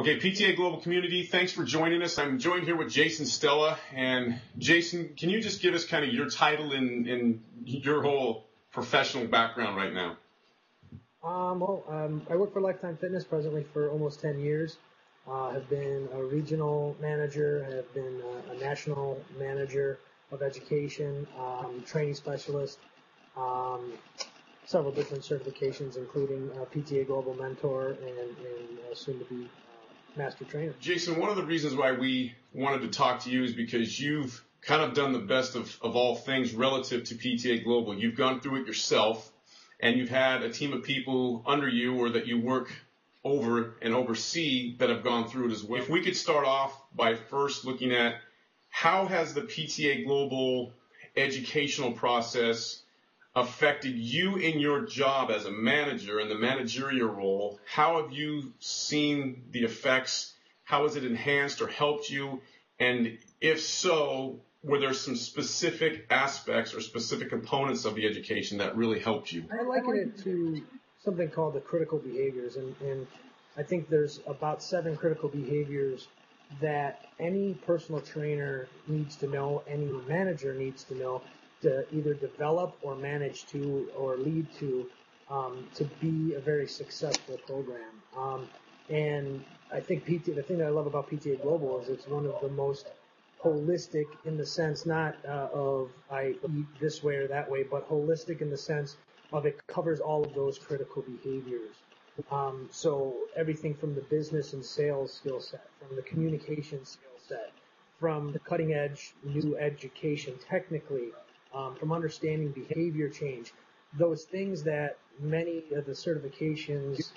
Okay, PTA Global Community, thanks for joining us. I'm joined here with Jason Stella. And Jason, can you just give us kind of your title and your whole professional background right now? I work for Lifetime Fitness presently for almost 10 years. Have been a regional manager, have been a national manager of education, training specialist, several different certifications, including PTA Global Mentor and soon to be Master Trainer. Jason, one of the reasons why we wanted to talk to you is because you've kind of done the best of all things relative to PTA Global. You've gone through it yourself, and you've had a team of people under you or that you work over and oversee that have gone through it as well. If we could start off by first looking at how has the PTA Global educational process affected you in your job as a manager in the managerial role? How have you seen the effects? How has it enhanced or helped you? And if so, were there some specific aspects or specific components of the education that really helped you? I liken it to something called the critical behaviors, and I think there's about 7 critical behaviors that any personal trainer needs to know, any manager needs to know, to either develop or manage to or lead to be a very successful program. And I think the thing that I love about PTA Global is it's one of the most holistic in the sense not of I eat this way or that way, but holistic in the sense of it covers all of those critical behaviors. So everything from the business and sales skill set, from the communication skill set, from the cutting edge new education technically, from understanding behavior change, those things that many of the certifications,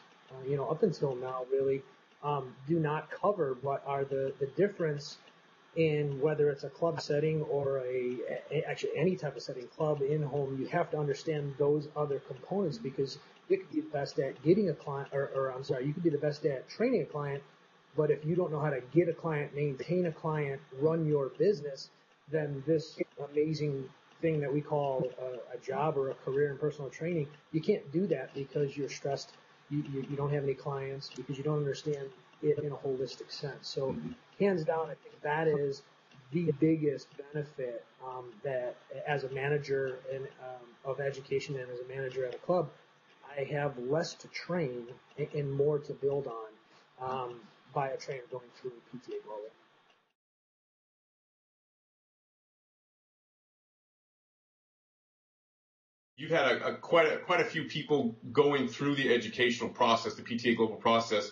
up until now really do not cover, but are the difference in whether it's a club setting or actually any type of setting, club, in-home. You have to understand those other components because you could be the best at getting a client, you could be the best at training a client, but if you don't know how to get a client, maintain a client, run your business, then this amazing thing that we call a job or a career in personal training, you can't do that because you're stressed, you don't have any clients, because you don't understand it in a holistic sense. So hands down, I think that is the biggest benefit that as a manager of education and as a manager at a club, I have less to train and more to build on by a trainer going through PTA Global. You've had quite a few people going through the educational process, the PTA Global process.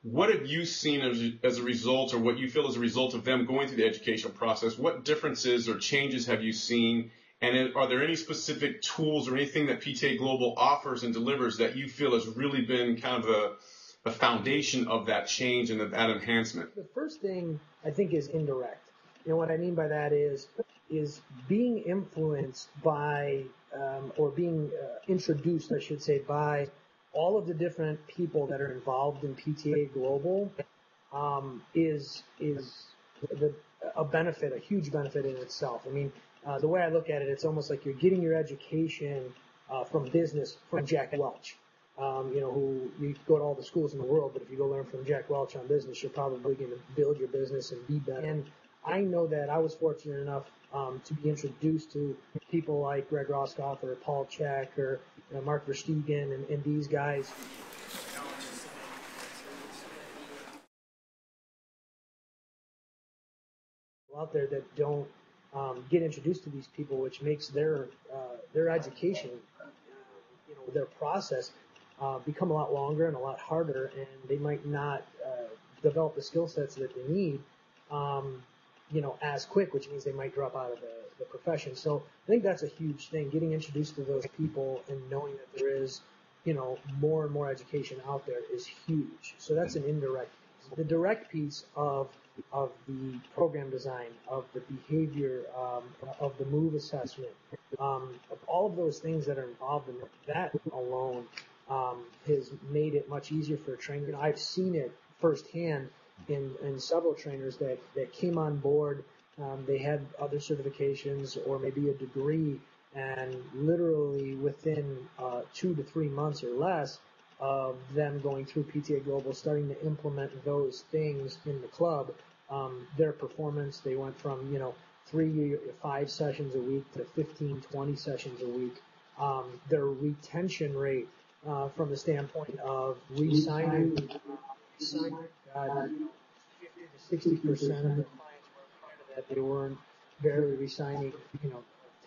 What have you seen as a result, or what you feel as a result of them going through the educational process? What differences or changes have you seen? And are there any specific tools or anything that PTA Global offers and delivers that you feel has really been kind of the foundation of that change and of that enhancement? The first thing I think is indirect. What I mean by that is being influenced by or being introduced, I should say, by all of the different people that are involved in PTA Global is a benefit, a huge benefit in itself. I mean, the way I look at it, it's almost like you're getting your education from business from Jack Welch. Who you go to all the schools in the world, but if you go learn from Jack Welch on business, you're probably going to build your business and be better. And I know that I was fortunate enough to be introduced to people like Greg Roscoff or Paul Check or Mark Verstegen and these guys. Out there that don't get introduced to these people, which makes their education, their process become a lot longer and a lot harder, and they might not develop the skill sets that they need, as quick, which means they might drop out of the profession. So I think that's a huge thing, getting introduced to those people and knowing that there is, more and more education out there is huge. So that's an indirect piece. The direct piece of the program design, of the behavior, of the move assessment, of all of those things that are involved in it, that alone has made it much easier for a trainer. I've seen it firsthand in several trainers that came on board. They had other certifications or maybe a degree, and literally within 2 to 3 months or less, of them going through PTA Global, starting to implement those things in the club, their performance, they went from, 3 to 5 sessions a week to 15, 20 sessions a week. Their retention rate, from the standpoint of re-signing, 50 to 60% of the clients were part of that. They weren't barely re-signing,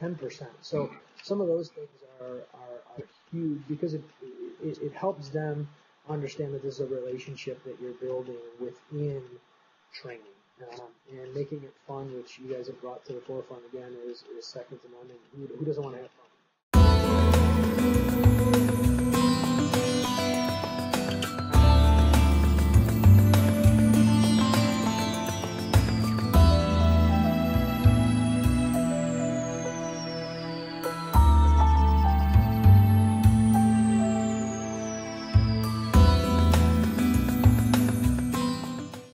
10%. So some of those things are huge because it helps them understand that this is a relationship that you're building within training. And making it fun, which you guys have brought to the forefront again, is second to none. And who doesn't want to have